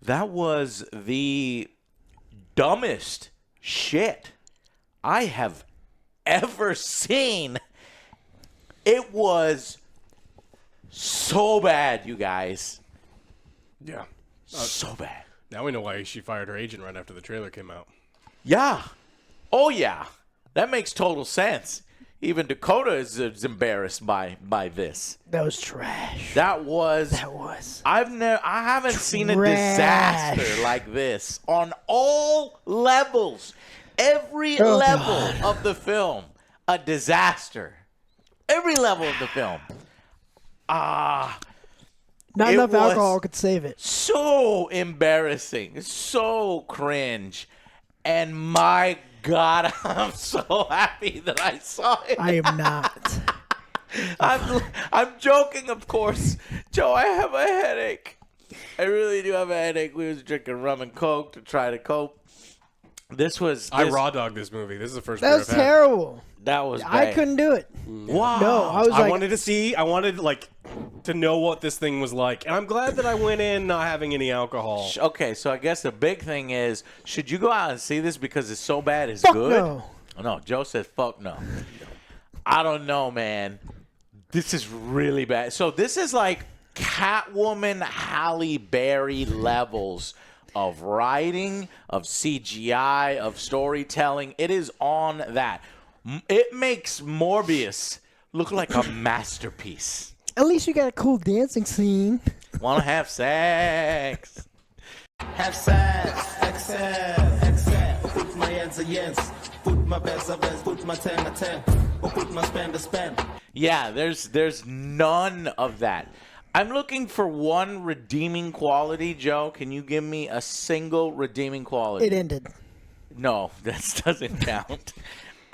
That was the dumbest shit I have ever seen. It was so bad, you guys. Yeah. So bad. Now we know why she fired her agent right after the trailer came out. Yeah. Oh, yeah. That makes total sense. Even Dakota is embarrassed by this. That was trash. That was. I haven't seen a disaster like this on all levels. Every level of the film, a disaster. Every level of the film. Not enough alcohol could save it. So embarrassing. So cringe. And my God, I'm so happy that I saw it. I am not. I'm joking, of course. Joe, I have a headache. I really do have a headache. We was drinking rum and Coke to try to cope. I raw dogged this movie. This is the first beer I've had. That was terrible. That was bad. I couldn't do it. Wow. No, I wanted to see. I wanted to know what this thing was like, and I'm glad that I went in not having any alcohol. Okay, so I guess the big thing is, should you go out and see this because it's so bad it's fuck good? No. No, Joe said fuck no. I don't know, man. This is really bad. So this is like Catwoman, Halle Berry levels of writing, of CGI, of storytelling. It is on that. It makes Morbius look like a masterpiece. At least you got a cool dancing scene. Wanna have sex? Have sex, excel. Put my hands against, put my best, put my 10, or put my spend. Yeah, there's none of that. I'm looking for one redeeming quality, Joe. Can you give me a single redeeming quality? It ended. No, that doesn't count.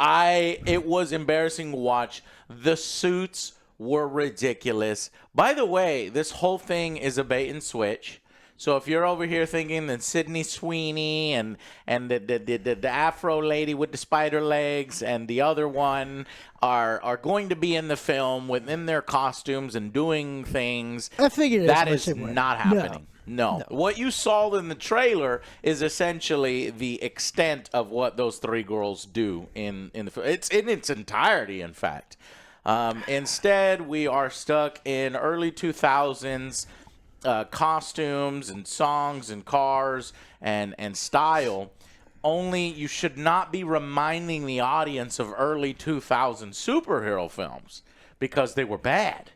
It was embarrassing to watch. The suits were ridiculous. By the way, this whole thing is a bait and switch. So if you're over here thinking that Sydney Sweeney and the Afro lady with the spider legs and the other one are going to be in the film within their costumes and doing things, I figured that is not happening. No. What you saw in the trailer is essentially the extent of what those three girls do in the film. It's in its entirety, in fact. Instead, we are stuck in early 2000s costumes and songs and cars and style. Only you should not be reminding the audience of early 2000 superhero films because they were bad.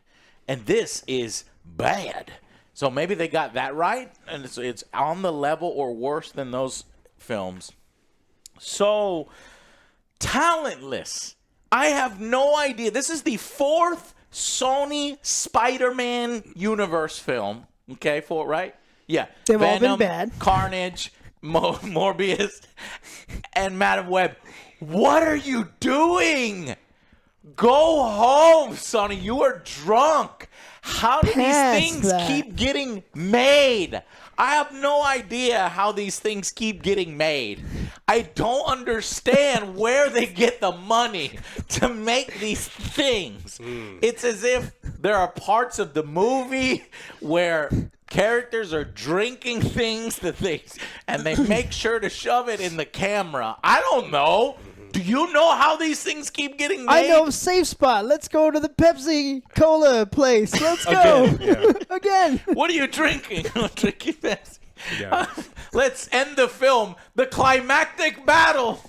And this is bad. So maybe they got that right, and it's on the level or worse than those films. So talentless. I have no idea. This is the fourth Sony Spider-Man universe film. Okay, right? Yeah. They've all Venom, been bad. Carnage, Morbius, and Madam Web. What are you doing? Go home, Sonny. You are drunk. How do these things keep getting made? I have no idea how these things keep getting made. I don't understand where they get the money to make these things. It's as if there are parts of the movie where characters are drinking things and they make sure to shove it in the camera. I don't know. Do you know how these things keep getting made? I know a safe spot. Let's go to the Pepsi Cola place. Let's go. Again. What are you drinking? I'm drinking Pepsi. Yeah. Let's end the film. The climactic battle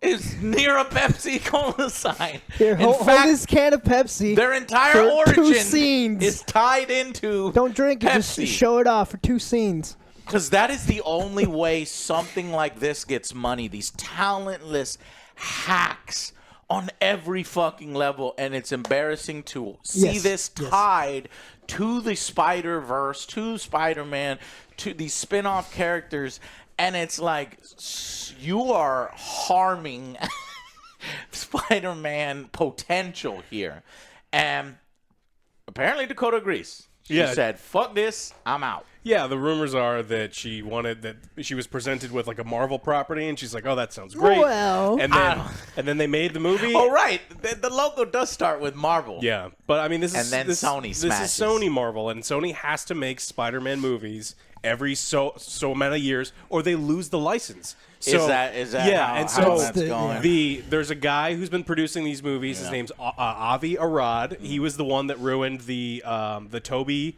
is near a Pepsi Cola sign. Here, hold this can of Pepsi. Their entire origin is tied into Don't drink it. Pepsi. Just show it off for 2 scenes. Because that is the only way something like this gets money. These talentless hacks on every fucking level, and it's embarrassing to see this tied to the Spider-Verse, to Spider-Man, to these spin-off characters, and it's like you are harming Spider-Man potential here. And apparently Dakota agrees. She said, fuck this, I'm out. Yeah, the rumors are that she was presented with like a Marvel property, and she's like, "Oh, that sounds great." Well, and then they made the movie. Oh, right, the logo does start with Marvel. Yeah, but I mean, Sony smashes. This is Sony Marvel, and Sony has to make Spider-Man movies every so amount of years, or they lose the license. So, is that yeah, how, and so how that's going? There's a guy who's been producing these movies. His name's Avi Arad. He was the one that ruined the Toby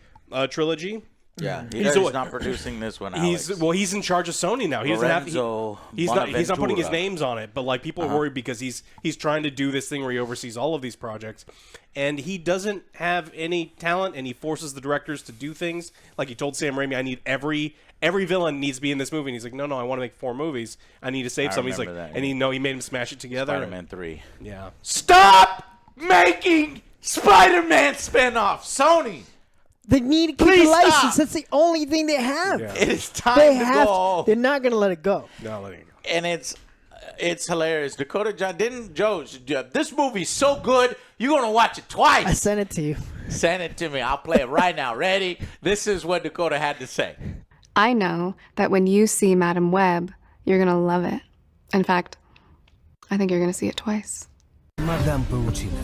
trilogy. Yeah, he's not producing this one. Alex. He's in charge of Sony now. He doesn't have. He's not putting his names on it, but like people are worried because he's trying to do this thing where he oversees all of these projects, and he doesn't have any talent, and he forces the directors to do things. Like he told Sam Raimi, "I need every villain needs to be in this movie," and he's like, "No, I want to make 4 movies. I need to save some." He's like, that, and he made him smash it together. Spider-Man 3. Yeah. Stop making Spider-Man spinoffs, Sony. They need to keep the license. That's the only thing they have. Yeah. It is time to go. They're not going to let it go. Not letting it go. And it's hilarious. Dakota John this movie's so good, you're going to watch it twice. I sent it to you. Send it to me. I'll play it right now. Ready? This is what Dakota had to say. I know that when you see Madam Web, you're going to love it. In fact, I think you're going to see it twice. Madame Perucina.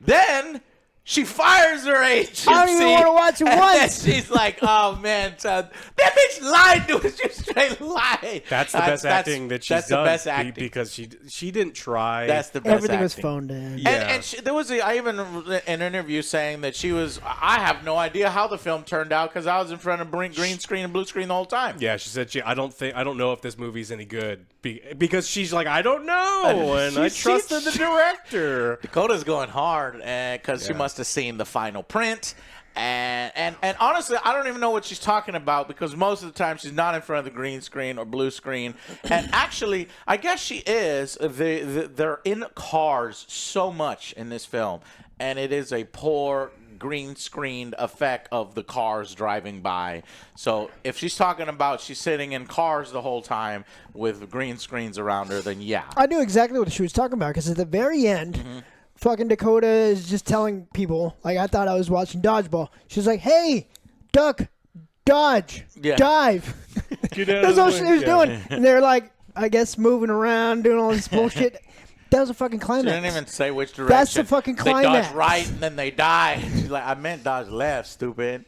Then she fires her agency. I don't even want to watch it once. And she's like, "Oh man, son, that bitch lied to us. You straight lied." That's the best acting that she's that's done. The best acting Because she didn't try. That's the best Everything acting. was phoned in. Yeah. And there was I even an interview saying that I have no idea how the film turned out because I was in front of green screen and blue screen the whole time. Yeah, she said I don't know if this movie's any good because she's like, I don't know, and I trusted the director. Dakota's going hard because she must have seen the final print. And honestly, I don't even know what she's talking about because most of the time she's not in front of the green screen or blue screen. And actually, I guess she is. They're in cars so much in this film, and it is a poor green screened effect of the cars driving by. So if she's talking about she's sitting in cars the whole time with green screens around her, then yeah. I knew exactly what she was talking about because at the very end, fucking Dakota is just telling people, like I thought I was watching Dodgeball. She's like, hey, duck, dodge, dive. That's all she was doing. And they're like, I guess, moving around, doing all this bullshit. That was a fucking climax. She didn't even say which direction. That's the fucking climax. They dodge right and then they die. She's like, I meant dodge left, stupid.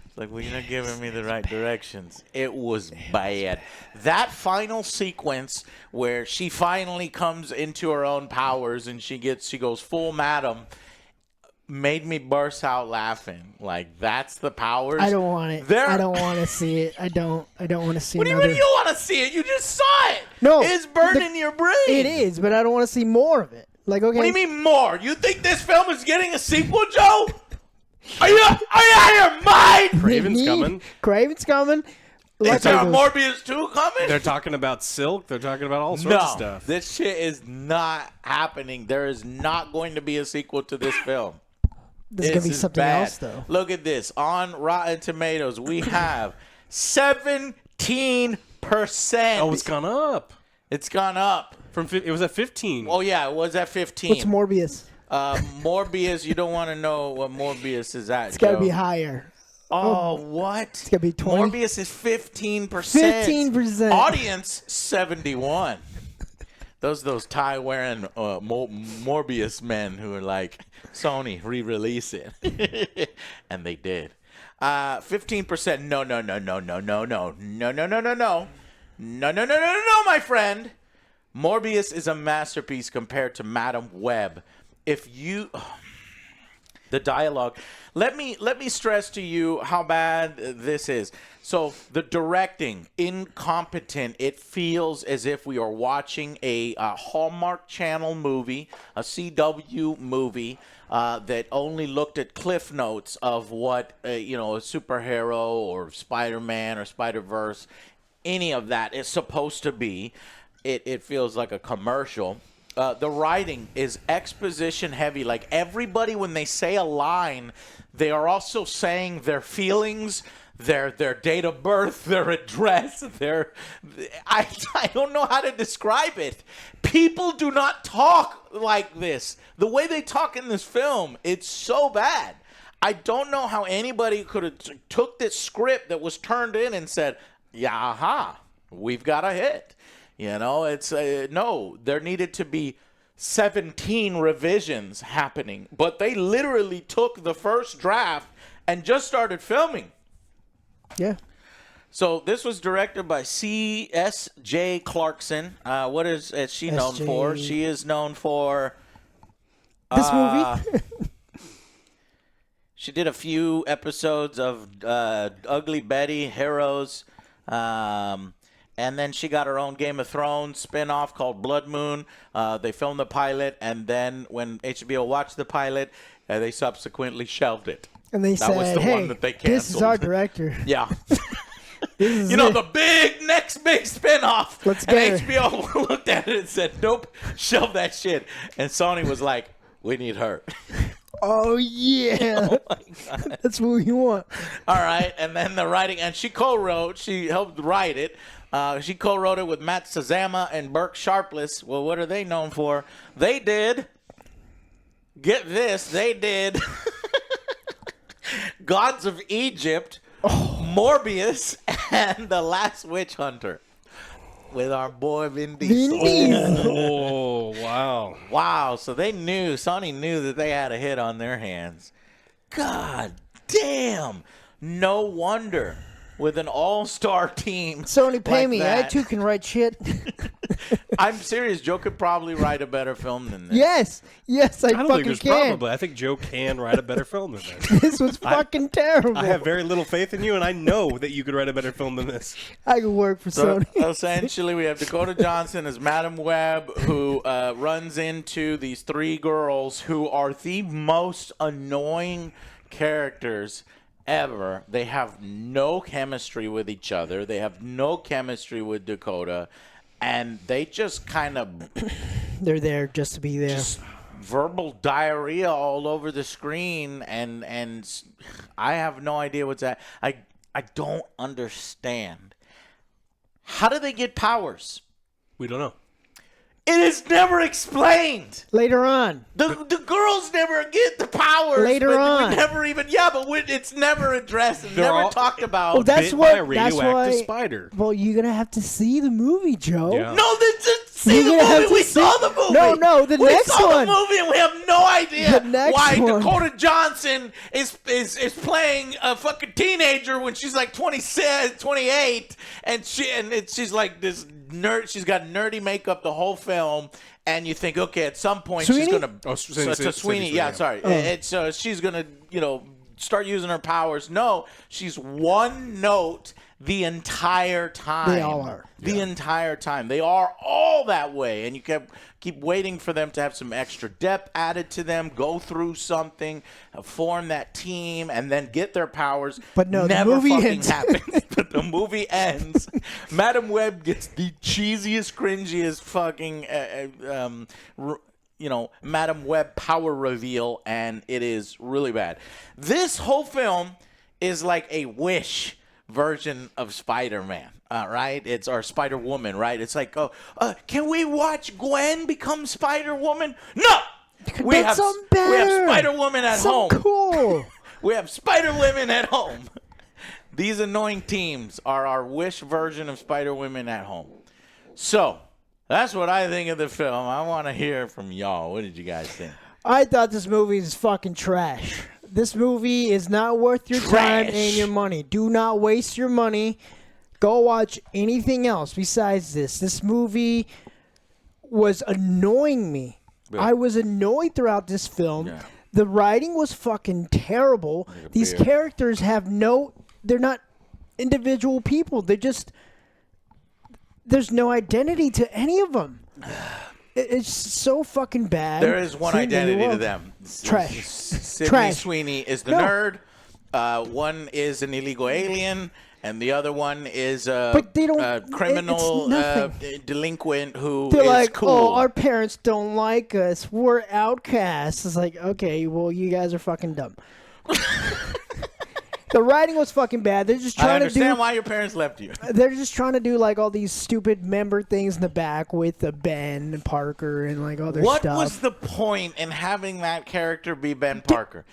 It's like, well, you're not giving me the right directions. It was bad. That final sequence where she finally comes into her own powers and she goes full Madam made me burst out laughing. Like, that's the powers. I don't want it. I don't want to see it. I don't want to see it. What do you mean you want to see it? You just saw it. No. It's burned in your brain. It is, but I don't want to see more of it. Like, okay. What do you mean more? You think this film is getting a sequel, Joe? Are you out of your mind? Craven's coming. Craven's coming. Is there a Morbius 2 coming? They're talking about Silk. They're talking about all sorts of stuff. This shit is not happening. There is not going to be a sequel to this film. There's going to be something else, though. Look at this. On Rotten Tomatoes, we have 17%. Oh, it's gone up. It's gone up. It was at 15. Oh, yeah, it was at 15. What's Morbius? Morbius, you don't want to know what Morbius is at, It's got to be higher. Oh, what? It's going to be 20. Morbius is 15%. 15%. Audience, 71. Those tie-wearing Morbius men who are like, Sony, re-release it. And they did. 15%. No, my friend. Morbius is a masterpiece compared to Madam Web. The dialogue. Let me stress to you how bad this is. So the directing, incompetent. It feels as if we are watching a Hallmark Channel movie, a CW movie that only looked at cliff notes of what a superhero or Spider-Man or Spider-Verse, any of that is supposed to be. It feels like a commercial. The writing is exposition heavy. Like everybody, when they say a line, they are also saying their feelings, their date of birth, their address, I don't know how to describe it. People do not talk like this. The way they talk in this film, it's so bad. I don't know how anybody could have took this script that was turned in and said, yeah, aha, we've got a hit. It's no, there needed to be 17 revisions happening, but they literally took the first draft and just started filming. Yeah. So this was directed by C.S.J. Clarkson. What is she known for? She is known for this movie. She did a few episodes of Ugly Betty, Heroes, and then she got her own Game of Thrones spinoff called Blood Moon. They filmed the pilot, and then when HBO watched the pilot, they subsequently shelved it. And they said, was the hey, one that they canceled. this is our director. Yeah. This is the next big spinoff. Let's get and HBO looked at it and said, nope, shelve that shit. And Sony was like, we need her. Oh, yeah. Oh, my God. That's what we want. All right. And then the writing, and she helped write it. She co-wrote it with Matt Sazama and Burke Sharpless. Well, what are they known for? They did, get this, they did Gods of Egypt, Morbius, and The Last Witch Hunter with our boy Vin Diesel. Oh, wow. Wow. So Sony knew that they had a hit on their hands. God damn. No wonder. With an all-star team. Sony, pay like me. that. I too can write shit. I'm serious. Joe could probably write a better film than this. Yes, I don't fucking think there's can. probably. I think Joe can write a better film than this. This was fucking terrible. I have very little faith in you, and I know that you could write a better film than this. I could work for So Sony. essentially, we have Dakota Johnson as Madam Web, who runs into these three girls who are the most annoying characters ever. They have no chemistry with each other. They have no chemistry with Dakota. And they just kind of... They're there just to be there. Just verbal diarrhea all over the screen. And I have no idea what's that. I don't understand. How do they get powers? We don't know. It is never explained. Later on. The girls never get the powers. Later but on. We never even, it's never addressed and They're never all- talked about. Oh, that's Bit what. by a That's radioactive why. spider. Well, you're gonna have to see the movie, Joe. Yeah. No, see You're the gonna have movie. to We see- saw the movie. No, the next We saw one. the movie and we have no idea The next why one. Dakota Johnson is playing a fucking teenager when she's like 27, 28, and she's like this nerd. She's got nerdy makeup the whole film. And you think, okay, at some point Sweeney? she's gonna. Oh, Sweeney. Yeah, sorry. Oh. She's gonna, start using her powers. No, she's one note the entire time. They all are. The entire time. They are all that way, and you keep waiting for them to have some extra depth added to them, go through something, form that team, and then get their powers. But no, the never movie fucking ends. happens. But the movie ends. Madam Web gets the cheesiest, cringiest fucking, Madam Web power reveal, and it is really bad. This whole film is like a Wish version of Spider-Man, right? It's our Spider-Woman, right? It's like, can we watch Gwen become Spider-Woman? No! We have Spider-Woman at home. Cool. We have Spider-Women at home. These annoying teams are our Wish version of Spider-Women at home. So, that's what I think of the film. I want to hear from y'all. What did you guys think? I thought this movie is fucking trash. This movie is not worth your time and your money. Do not waste your money. Go watch anything else besides this. This movie was annoying me. Yeah. I was annoyed throughout this film. Yeah. The writing was fucking terrible. These characters have they're not individual people. There's no identity to any of them. It's so fucking bad. There is one identity to them. Trash. Sydney Sweeney is the nerd. One is an illegal alien, and the other one is a criminal delinquent who They're is like, cool. oh, our parents don't like us. We're outcasts. It's like, okay, well, you guys are fucking dumb. The writing was fucking bad. They're just trying to do. I understand why your parents left you. They're just trying to do like all these stupid member things in the back with Ben and Parker and like all their stuff. What was the point in having that character be Ben Parker?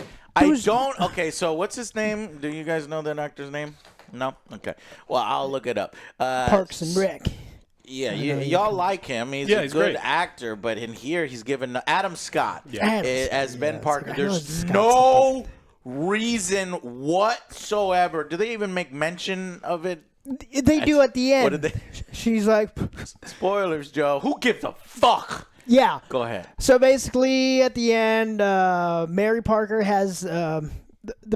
Okay, so what's his name? Do you guys know that actor's name? No? Okay. Well, I'll look it up. Parks and Rec. Yeah, y'all like him. He's a good actor, but in here he's given Adam Scott as Ben Parker. There's no reason whatsoever. Do they even make mention of it? They do at the end. What did they? She's like, spoilers, Joe. Who gives a fuck? Yeah. Go ahead. So basically, at the end, Mary Parker has the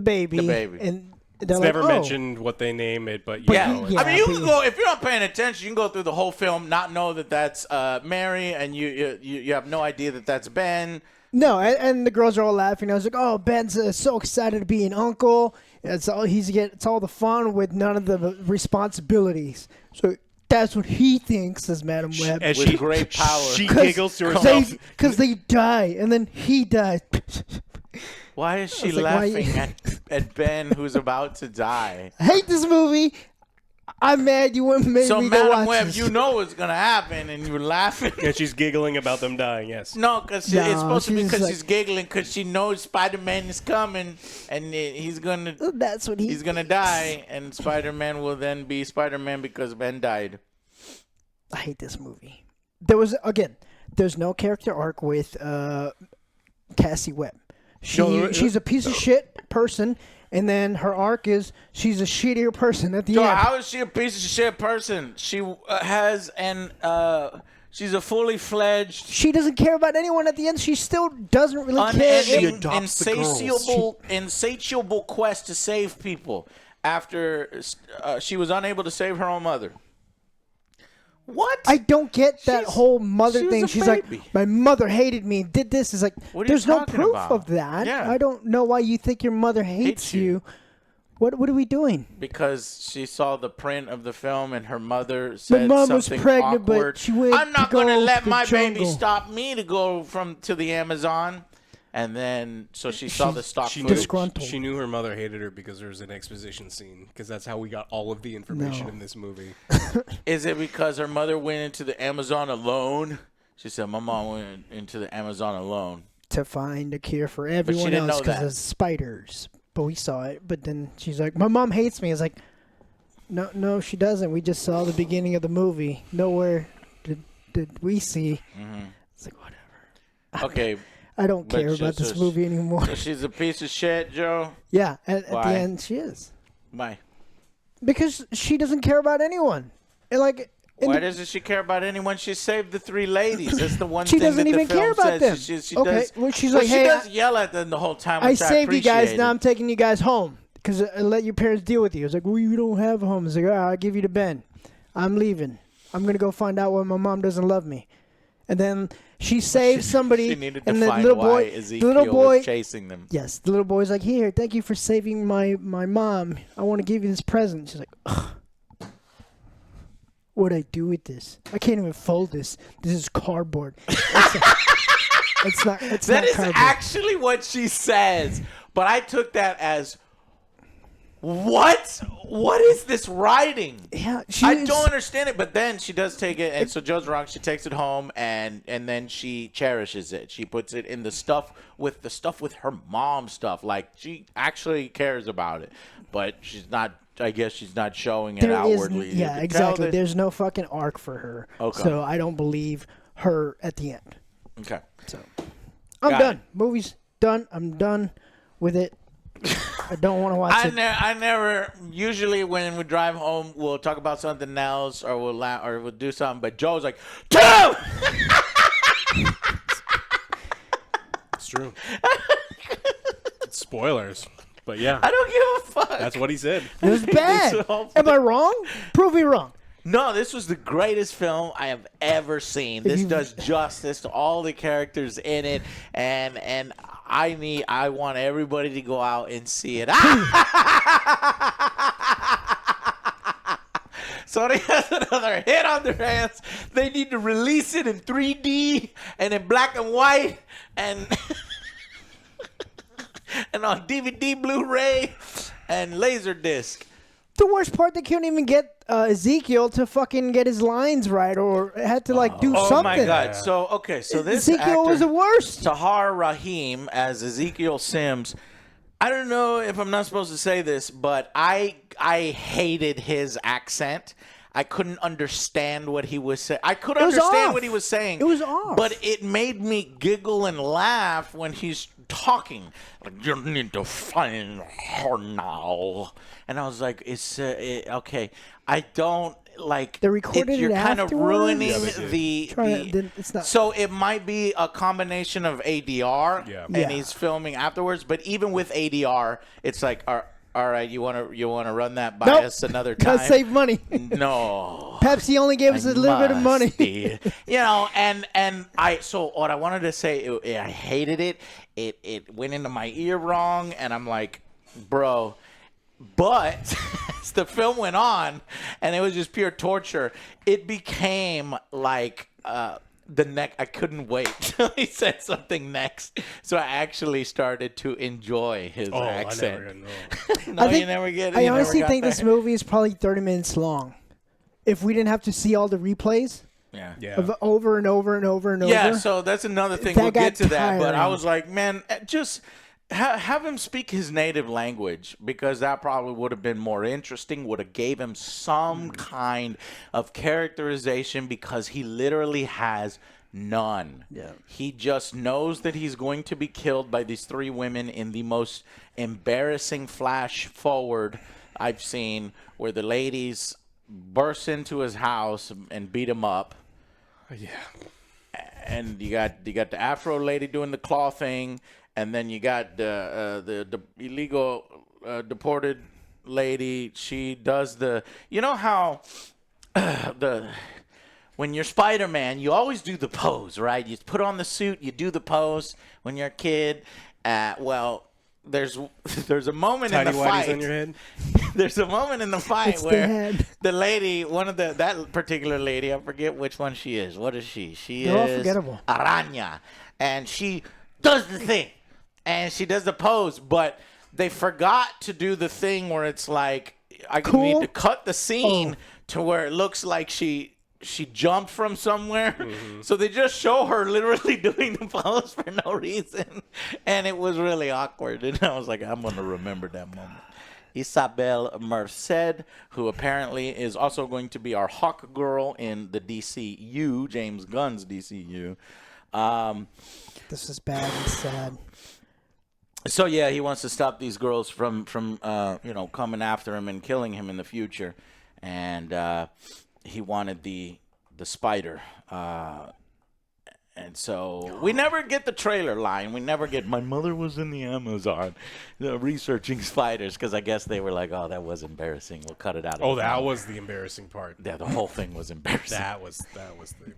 baby. The baby. And it's like, never mentioned what they name it, but you know it. I mean, you can go if you're not paying attention. You can go through the whole film, not know that that's Mary, and you have no idea that that's Ben. No, and the girls are all laughing. I was like, "Oh, Ben's so excited to be an uncle. It's all it's all the fun with none of the responsibilities." So that's what he thinks, says Madam Web. With great power, she giggles to herself because they die, and then he dies. Why is she laughing at Ben, who's about to die? I hate this movie. I'm mad you wouldn't make me go watch Madam Web, this. you know what's gonna happen, and you're laughing. And she's giggling about them dying. Yes. No, because it's supposed to be because she's giggling because she knows Spider-Man is coming, and he's gonna. That's what he's gonna die, and Spider-Man will then be Spider-Man because Ben died. I hate this movie. There's no character arc with Cassie Webb. She's a piece of shit person. And then her arc is she's a shittier person at the end. How is she a piece of shit person? She has she's a fully fledged. She doesn't care about anyone at the end. She still doesn't really care. She adopts the insatiable quest to save people after she was unable to save her own mother. What? I don't get that whole mother thing. She's baby. like, my mother hated me, did this. It's like, there's no proof of that. Yeah. I don't know why you think your mother hates you. What are we doing? Because she saw the print of the film and her mother said my mom something was pregnant, awkward. but she went I'm not going to let the my baby jungle. stop me to go to the Amazon. And then, so she saw the stock footage. Disgruntled. She knew her mother hated her because there was an exposition scene. Because that's how we got all of the information in this movie. Is it because her mother went into the Amazon alone? She said, my mom went into the Amazon alone. To find a cure for everyone else because of spiders. But we saw it. But then she's like, my mom hates me. It's like, no, she doesn't. We just saw the beginning of the movie. Nowhere did we see. Mm-hmm. It's like, whatever. Okay. I don't care about this movie anymore. So she's a piece of shit, Joe? Yeah, at the end she is. Why? Because she doesn't care about anyone. And why doesn't she care about anyone? She saved the three ladies. That's the one she thing doesn't that even the film care about them. She okay, does, well, she's like, she hey, does yell at them the whole time. I saved you guys. Now I'm taking you guys home because I let your parents deal with you. It's like, well, you don't have a home. It's like, I'll give you to Ben. I'm leaving. I'm gonna go find out why my mom doesn't love me. And then she saves somebody, she needed to and the find little why boy, Ezekiel was chasing them. Yes, the little boy's like, here, thank you for saving my mom. I want to give you this present. She's like, ugh. What'd I do with this? I can't even fold this. This is cardboard. It's not cardboard. Actually what she says. But I took that as, what? What is this writing? Yeah, I don't understand it. But then she does take it, and so Joe's wrong. She takes it home, and then she cherishes it. She puts it in the stuff with her mom stuff. Like, she actually cares about it, but she's not. I guess she's not showing it outwardly. Yeah, exactly. There's no fucking arc for her. Okay. So I don't believe her at the end. Okay. So I'm done. Movie's done. I'm done with it. I don't want to watch it. I never. Usually, when we drive home, we'll talk about something else, or we'll do something. But Joe's like, Joe. It's true. Spoilers, but yeah, I don't give a fuck. That's what he said. It was bad. Am I wrong? Prove me wrong. No, this was the greatest film I have ever seen. This does justice to all the characters in it, and I want everybody to go out and see it. Sony has another hit on their hands. They need to release it in 3D and in black and white and and on DVD, Blu-ray, and Laserdisc. The worst part, they couldn't even get Ezekiel to fucking get his lines right, or had to do something. Oh my God! So this Ezekiel actor, was the worst. Tahar Rahim as Ezekiel Sims. I don't know if I'm not supposed to say this, but I hated his accent. I couldn't understand what he was saying. I could understand what he was saying. It was off. But it made me giggle and laugh when he's talking. Like, you need to find her now. And I was like, it's okay. I don't like. They recorded you're it kind of ruining it's not. So it might be a combination of ADR and he's filming afterwards. But even with ADR, it's like, all right, you want to run that by us another time? Gotta save money. No. Pepsi only gave us a little bit of money. You know, so what I wanted to say, I hated it. It went into my ear wrong, and I'm like, bro. But as the film went on, and it was just pure torture, it became like the neck. I couldn't wait till he said something next, so I actually started to enjoy his accent. I honestly think this movie is probably 30 minutes long. If we didn't have to see all the replays, of over and over and over and over. Yeah, so that's another thing. We'll get to that. But I was like, man, just have him speak his native language, because that probably would have been more interesting, would have gave him some kind of characterization, because he literally has none. Yeah. He just knows that he's going to be killed by these three women in the most embarrassing flash forward I've seen, where the ladies burst into his house and beat him up. Yeah. And you got the Afro lady doing the claw thing. And then you got the illegal deported lady. She does you know how when you're Spider-Man, you always do the pose, right? You put on the suit, you do the pose when you're a kid. Well, there's a moment in the fight. On your head? There's a moment in the fight where the lady, that particular lady, I forget which one she is. What is she? They're all forgettable. Araña, and she does the thing. And she does the pose, but they forgot to do the thing where it's like, need to cut the scene to where it looks like she jumped from somewhere. Mm-hmm. So they just show her literally doing the pose for no reason. And it was really awkward. And I was like, I'm going to remember that moment. Isabel Merced, who apparently is also going to be our Hawk Girl in the DCU, James Gunn's DCU. This is bad and sad. So yeah, he wants to stop these girls from coming after him and killing him in the future, and he wanted the spider, and so we never get the trailer line. We never get my mother was in the Amazon, researching spiders, because I guess they were like, oh, that was embarrassing. We'll cut it out. That was the embarrassing part. Yeah, the whole thing was embarrassing. That was the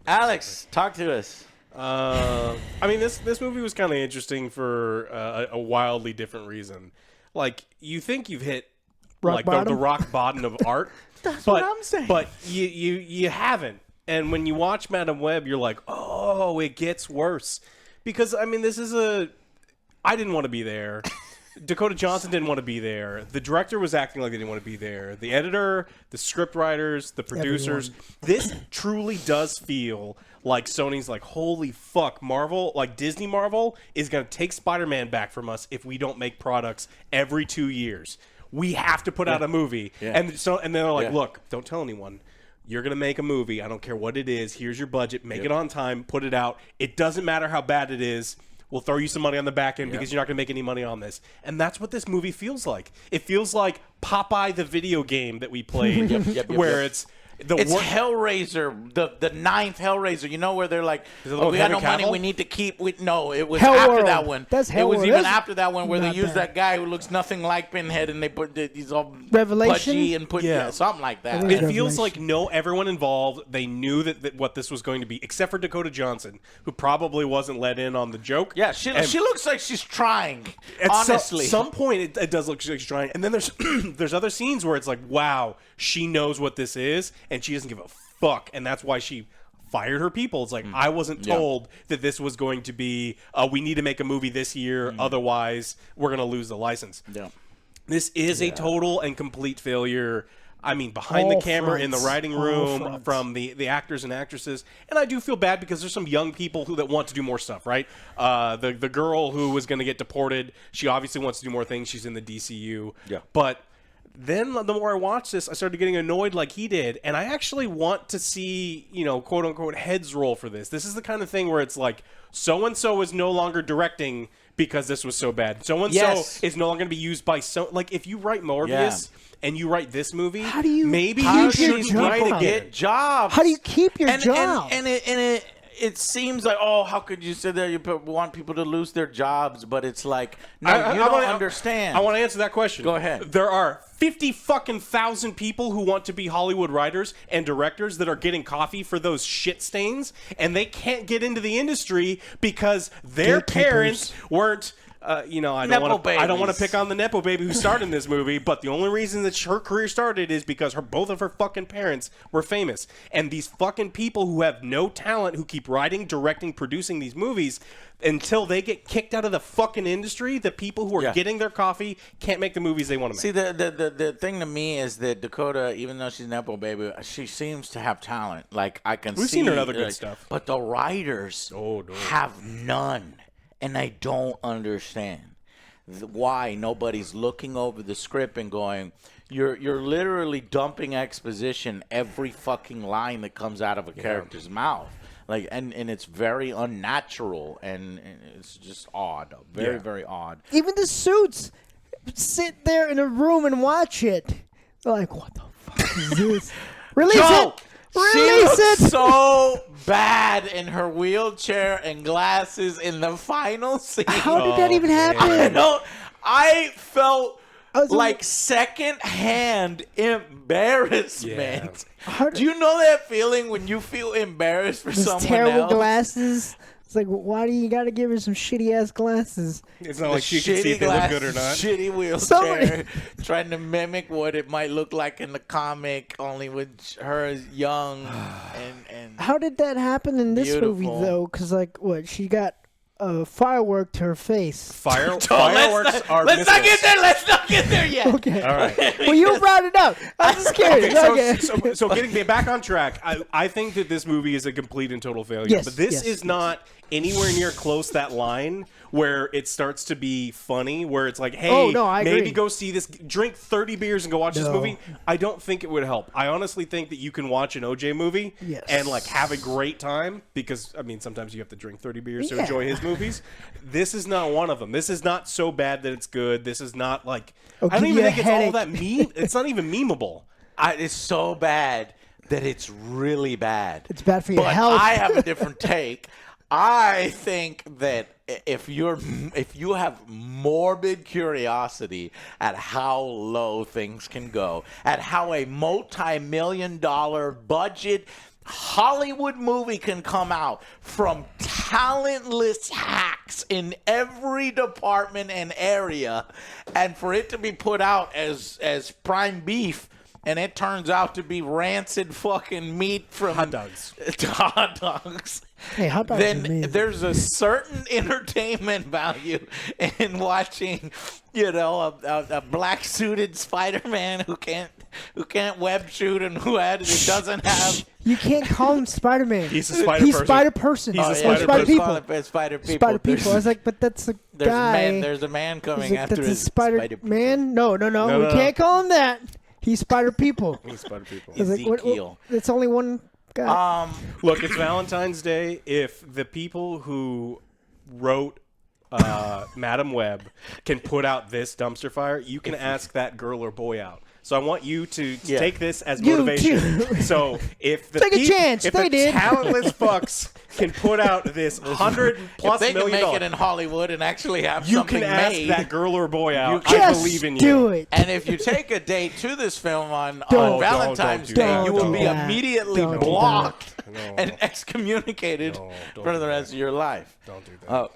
Alex, talk to us. I mean, this movie was kind of interesting for a wildly different reason. Like, you think you've hit the rock bottom of art. That's what I'm saying. But you haven't. And when you watch Madame Web, you're like, oh, it gets worse. Because, I mean, I didn't want to be there. Dakota Johnson didn't want to be there. The director was acting like they didn't want to be there. The editor, the script writers, the producers. This truly does feel like Sony's like, holy fuck, Marvel, like Disney Marvel is going to take Spider-Man back from us if we don't make products every 2 years. We have to put out a movie. Yeah. And they're like, look, don't tell anyone. You're going to make a movie. I don't care what it is. Here's your budget. Make it on time. Put it out. It doesn't matter how bad it is. We'll throw you some money on the back end because you're not going to make any money on this. And that's what this movie feels like. It feels like Popeye the video game that we played, where it's Hellraiser, the ninth Hellraiser. You know, where they're like, we got no money, we need to keep. No, it was after that one. That's Hell It was even after that one where they used that guy who looks nothing like Pinhead, and they put these all pudgy and put something like that. It feels like everyone involved, they knew that what this was going to be, except for Dakota Johnson, who probably wasn't let in on the joke. Yeah, she looks like she's trying. Honestly, at some point it does look like she's trying, and then there's other scenes where it's like, wow, she knows what this is. And she doesn't give a fuck, and that's why she fired her people. It's like, I wasn't told that this was going to be, we need to make a movie this year, otherwise we're going to lose the license. Yeah. This is a total and complete failure. I mean, behind the camera, in the writing room, from the actors and actresses. And I do feel bad because there's some young people that want to do more stuff, right? The girl who was going to get deported, she obviously wants to do more things. She's in the DCU. Yeah. But then the more I watched this, I started getting annoyed like he did, and I actually want to see, quote unquote heads roll for this. This is the kind of thing where it's like, so and so is no longer directing because this was so bad. So and so is no longer going to be used by like if you write Morbius and you write this movie, how do you maybe you shouldn't write again. Get jobs. How do you keep your job? It seems like, how could you sit there? You want people to lose their jobs, but it's like, no, you don't understand. I want to answer that question. Go ahead. There are 50,000 people who want to be Hollywood writers and directors that are getting coffee for those shit stains, and they can't get into the industry because their parents weren't. I don't want to pick on the Nepo baby who starred in this movie, but the only reason that her career started is because both of her fucking parents were famous. And these fucking people who have no talent, who keep writing, directing, producing these movies, until they get kicked out of the fucking industry, the people who are getting their coffee can't make the movies they want to make. See, the thing to me is that Dakota, even though she's Nepo baby, she seems to have talent. Like, I can see. We've seen her in other good stuff. But the writers have none. And I don't understand why nobody's looking over the script and going, you're literally dumping exposition every fucking line that comes out of a character's mouth. Like, and it's very unnatural, and it's just odd. Very, very odd. Even the suits sit there in a room and watch it. They're like, what the fuck is this? Release it! Release it! So bad in her wheelchair and glasses in the final scene. How did that even happen? I felt like second-hand embarrassment. Yeah. Do you know that feeling when you feel embarrassed for someone terrible else? Glasses. It's like, why do you got to give her some shitty-ass glasses? It's not like she can see if they look good or not. Shitty wheelchair, trying to mimic what it might look like in the comic, only with her as young and How did that happen in this movie, though? Because, she got a firework to her face. Fireworks are Let's not get there. Let's not get there yet. Okay. All right. Well, you brought it up. I'm just curious. So getting back on track, I think that this movie is a complete and total failure. Yes, but this is not anywhere near close that line where it starts to be funny, where it's like, hey, maybe go see this, drink 30 beers and go watch this movie. I don't think it would help. I honestly think that you can watch an OJ movie and have a great time, because sometimes you have to drink 30 beers to enjoy his movies. This is not one of them. This is not so bad that it's good. This is not I don't even think it's all that it's not even memeable. It's so bad that it's really bad. It's bad for your health. I have a different take. I think that if you have morbid curiosity at how low things can go, at how a multi-million-dollar budget Hollywood movie can come out from talentless hacks in every department and area, and for it to be put out as prime beef, and it turns out to be rancid fucking meat from hot dogs. Hot dogs. Hey, hot dogs Then there's a certain entertainment value in watching, a black suited Spider-Man who can't web shoot and who doesn't have. You can't call him Spider-Man. He's a spider He's person. Spider-Person. He's a Spider people. Spider people. Spider people. I was like, but that's a guy. There's a man coming after that's his Spider-Man. No. We can't call him that. He's Spider People. He's Spider People. Ezekiel. It's only one guy. Look, it's Valentine's Day. If the people who wrote Madam Web can put out this dumpster fire, you can ask that girl or boy out. So I want you to take this as motivation. So if the talentless fucks can put out this $100+ if they million, can make it in Hollywood and actually have you something can ask made, that girl or boy out. I believe in you. Do it. And if you take a date to this film on Valentine's Day, you will be immediately blocked and excommunicated for the rest of your life. Don't do that.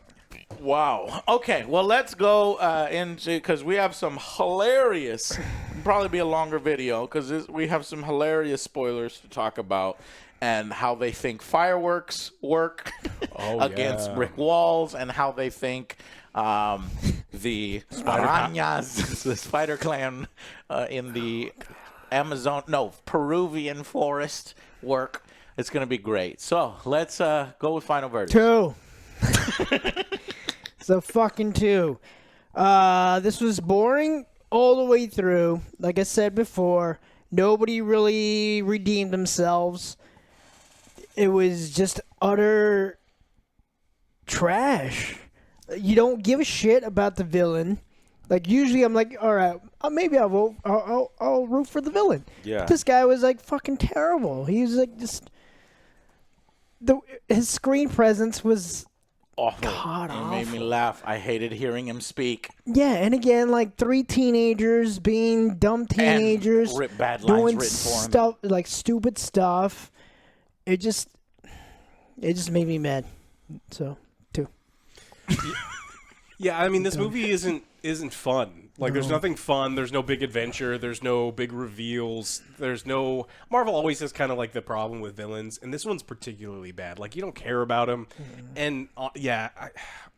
Wow. Okay. Well, let's go into, because we have some hilarious. Probably be a longer video because we have some hilarious spoilers to talk about, and how they think fireworks work against brick walls, and how they think the arañas, the spider clan in the Peruvian forest work. It's going to be great. So let's go with final verdict. 2. It's a fucking 2. This was boring. all the way through. Like I said before, nobody really redeemed themselves. It was just utter trash. You don't give a shit about the villain. Like, usually I'm like, all right, maybe I'll root for the villain. Yeah. But this guy was, like, fucking terrible. He was, like, just... His screen presence was... Awful. God, it made me laugh. I hated hearing him speak. Yeah, and again, like, 3 teenagers being dumb teenagers. And bad lines doing written for him. stuff, like, stupid stuff. It just made me mad. So, 2. Yeah, I mean, this movie isn't fun. Like, there's nothing fun. There's no big adventure. There's no big reveals. There's no... Marvel always has kind of, like, the problem with villains, and this one's particularly bad. Like, you don't care about him. And, I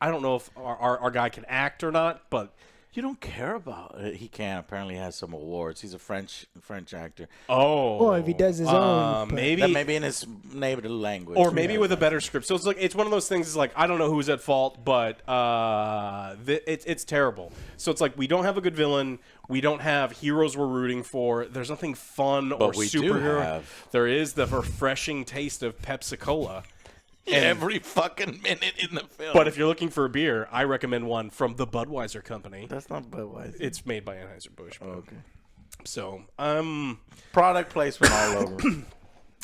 don't know if our guy can act or not, but... You don't care about it. He can. Apparently has some awards. He's a French actor. Oh. Well, if he does his own. Maybe. That may be in his native language. Or maybe with a better script. So it's one of those things. It's like, I don't know who's at fault, but it's terrible. So it's like, we don't have a good villain. We don't have heroes we're rooting for. There's nothing fun or we superhero. do have. There is the refreshing taste of Pepsi Cola. Every fucking minute in the film. But if you're looking for a beer, I recommend one from the Budweiser Company. That's not Budweiser. It's made by Anheuser-Busch. Oh, okay. So, Product placement all over.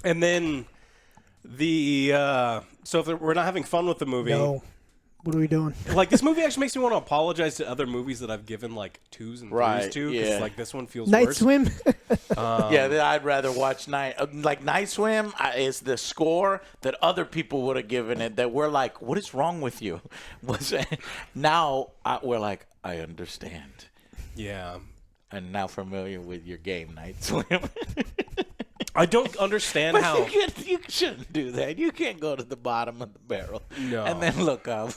and then so if we're not having fun with the movie. No. What are we doing? Like, this movie actually makes me want to apologize to other movies that I've given, like, 2s and 3s to. Because, like, this one feels Night worse. Swim? I'd rather watch Night Swim is the score that other people would have given it that we're like, what is wrong with you? Now we're like, I understand. Yeah. And now familiar with your game, Night Swim. I don't understand how... You shouldn't do that. You can't go to the bottom of the barrel and then look up.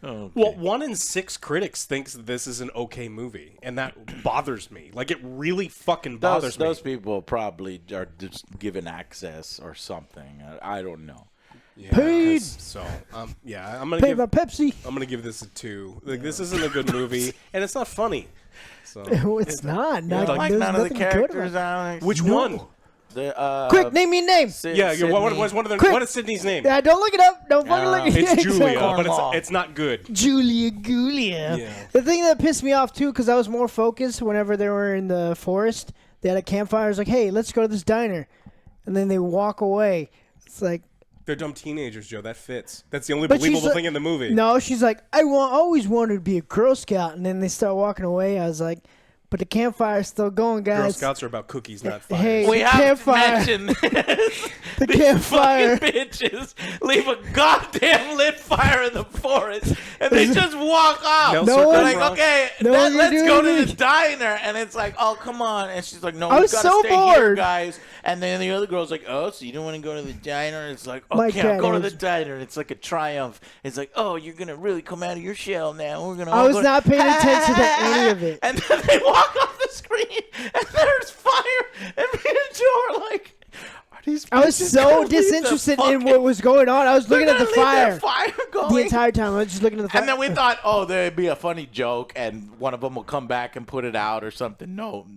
Okay. Well, 1 in 6 critics thinks this is an okay movie, and that bothers me. Like, it really fucking bothers me. Those people probably are just given access or something. I don't know. Yeah, Paid. So, I'm gonna Paid by Pepsi. I'm gonna give this a 2. Like, this isn't a good movie, and it's not funny. So, It's not. You don't like there's none of the nothing good characters, about Alex? which one? Quick, name me a name. What is Sydney's name? Yeah, don't look it up. Don't fucking look it up. It's Julia, Exactly. but it's not good. Julia Gulia. Yeah. The thing that pissed me off, too, because I was more focused whenever they were in the forest, they had a campfire. I was like, hey, let's go to this diner. And then they walk away. It's like... They're dumb teenagers, Joe. That fits. That's the only But she's believable like- thing in the movie. No, she's like, I always wanted to be a Girl Scout. And then they start walking away. I was like... But the campfire's still going, guys. Girl Scouts are about cookies, not fires. Hey, We the have to campfire. mention this. The These campfire. fucking bitches leave a goddamn lit fire in the forest, and they just walk off. No No They're one- like, okay, No one let's can do go to anything. the diner, and it's like, oh, come on, and she's like, no, I we was gotta so stay here, bored. guys. And then the other girl's like, oh, so you don't want to go to the diner? And it's like, My okay, I'll go to cat the diner. And it's like a triumph. It's like, oh, you're gonna really come out of your shell now. We're gonna. I all was go not paying attention to any of it. And then they walk off the screen, and there's fire, and me and Joe are like, are these I was bitches so gonna leave the disinterested in fucking- what was going on. I was They're looking at the gonna leave that fire fire going. the entire time. I was just looking at the fire. And then we thought, oh, there'd be a funny joke, and one of them will come back and put it out or something. No,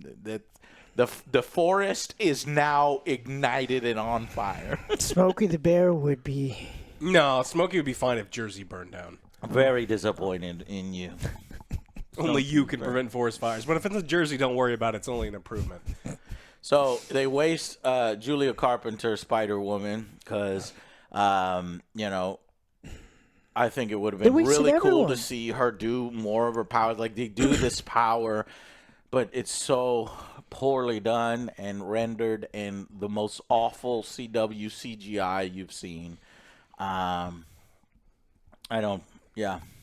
the forest is now ignited and on fire. Smokey the Bear would be... No, Smokey would be fine if Jersey burned down. Very disappointed in you. Only you can prevent forest fires. But if it's in Jersey, don't worry about it. It's only an improvement. So they waste Julia Carpenter, Spider-Woman, because, I think it would have been They wasted really cool everyone. to see her do more of her powers. Like, they do this power, but it's so poorly done and rendered in the most awful CW CGI you've seen.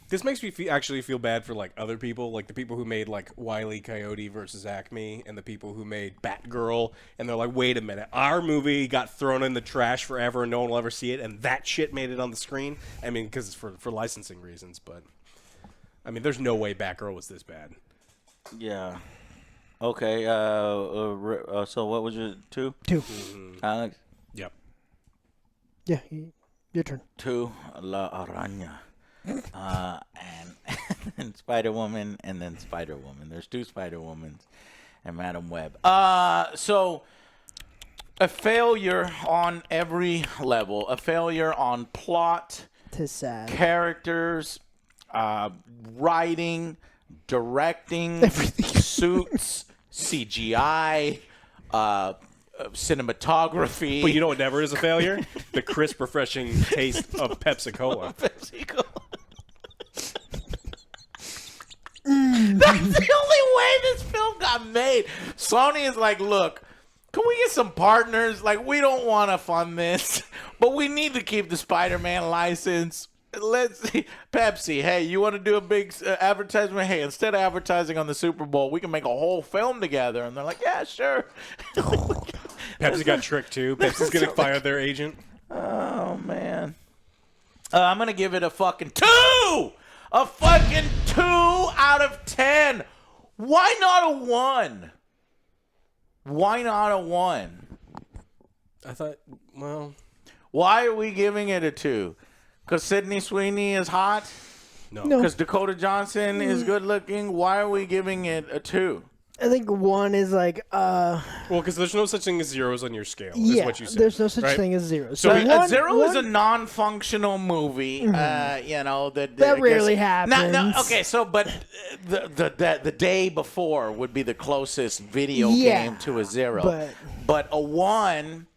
This makes me actually feel bad for, like, other people. Like, the people who made, like, Wile E. Coyote versus Acme, and the people who made Batgirl. And they're like, wait a minute. Our movie got thrown in the trash forever and no one will ever see it, and that shit made it on the screen? I mean, because it's for licensing reasons, but... I mean, there's no way Batgirl was this bad. Yeah. Okay. So what was your 2? 2. Alex? Yep. Yeah, your turn. 2, La Araña. And then Spider-Woman, and then Spider-Woman. There's 2 Spider-Womans and Madam Web. So a failure on every level. A failure on plot, characters, writing, directing, suits, CGI, cinematography. But you know what never is a failure? The crisp, refreshing taste of Pepsi-Cola. Pepsi-Cola. That's the only way this film got made. Sony is like, look, can we get some partners? Like, we don't want to fund this, but we need to keep the Spider-Man license. Let's see. Pepsi, hey, you want to do a big advertisement? Hey, instead of advertising on the Super Bowl, we can make a whole film together. And they're like, yeah, sure. Pepsi got tricked, too. Pepsi's going to fire their agent. Oh, man. I'm going to give it a fucking 2! A fucking 2 out of 10. Why not a 1? Why not a 1? I thought, well... Why are we giving it a 2? Because Sydney Sweeney is hot? No. Because Dakota Johnson is good looking? Why are we giving it a 2? I think 1 is like well, because there's no such thing as zeros on your scale, yeah, is what you said. There's no such right? thing as zeros. So a 0 is a non-functional movie, you know, that rarely happens. Okay, so but the day before would be the closest video game to a 0. But a 1,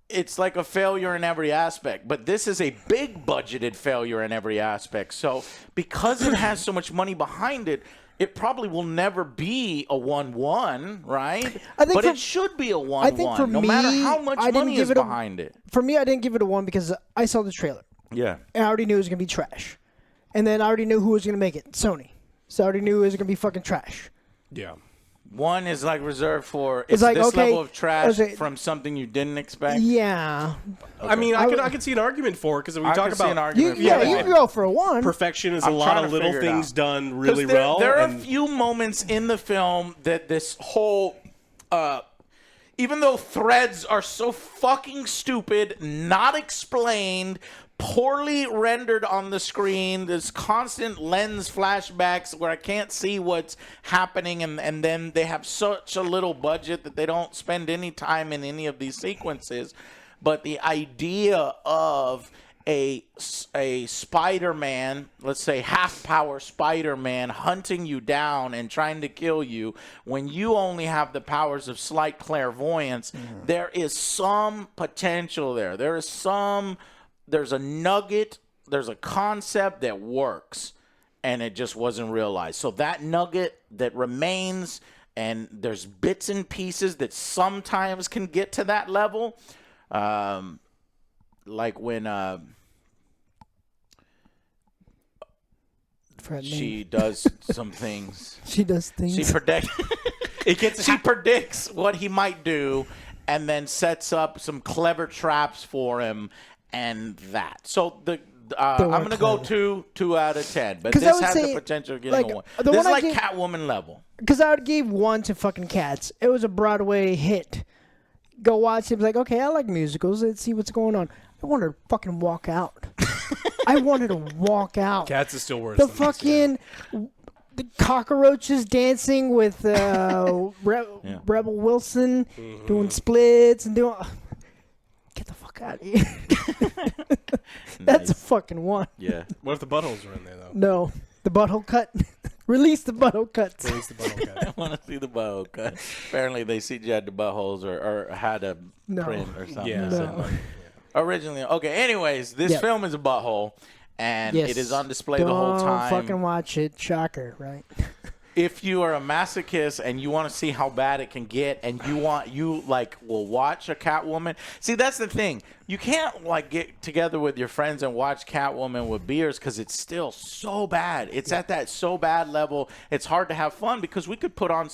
it's like a failure in every aspect. But this is a big budgeted failure in every aspect. So because it has so much money behind it, it probably will never be a 1-1, right? But it should be a 1-1, no matter how much money is behind it. For me, I didn't give it a 1 because I saw the trailer. Yeah. And I already knew it was going to be trash. And then I already knew who was going to make it, Sony. So I already knew it was going to be fucking trash. Yeah. 1 is like reserved for it's like, this level of trash from something you didn't expect. Yeah. Okay. I mean, I could see an argument for it because we talk about you can go for a 1. Perfection is a lot of little things done really well. There are a few moments in the film that this whole, even though threads are so fucking stupid, not explained, poorly rendered on the screen, there's constant lens flashbacks where I can't see what's happening, and then they have such a little budget that they don't spend any time in any of these sequences. But the idea of a Spider-Man, let's say half-power Spider-Man, hunting you down and trying to kill you when you only have the powers of slight clairvoyance, there is some potential there. There's a nugget, there's a concept that works, and it just wasn't realized. So that nugget that remains, and there's bits and pieces that sometimes can get to that level, like when she does some things. She does things. She predicts what he might do, and then sets up some clever traps for him. And that. So I'm going to go 2 out of 10. But this has the potential of getting a 1. This is like Catwoman level. Because I would give 1 to fucking Cats. It was a Broadway hit. Go watch it. Be like, okay, I like musicals. Let's see what's going on. I wanted to fucking walk out. I wanted to walk out. Cats is still worse. The fucking the cockroaches dancing with Rebel Wilson doing splits and doing. Get the fuck out of here. That's a fucking 1. Yeah. What if the buttholes are in there, though? No. The butthole cut. Release the butthole cuts. Release the butthole cut. I want to see the butthole cut. Apparently, they CGI'd the buttholes or had a print or something. Yeah. No. Originally. Okay, anyways, this film is a butthole, and it is on display the whole time. Don't fucking watch it. Shocker, right? If you are a masochist and you want to see how bad it can get, and you will watch a Catwoman. See, that's the thing. You can't get together with your friends and watch Catwoman with beers because it's still so bad. It's at that so bad level. It's hard to have fun because we could put on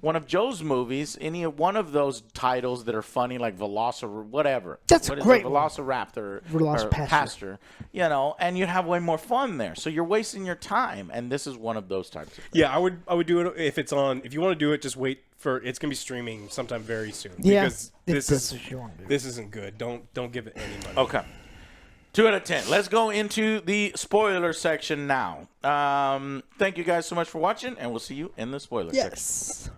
one of Joe's movies, any one of those titles that are funny, like whatever. That's great. Velociraptor or Pastor. And you'd have way more fun there. So you're wasting your time, and this is one of those types of things. Yeah, I would do it if it's on. If you want to do it, just wait for it's gonna be streaming sometime very soon. Yeah, because this isn't good. Don't give it any money. Okay. 2 out of 10. Let's go into the spoiler section now. Thank you guys so much for watching, and we'll see you in the spoiler section. Yes.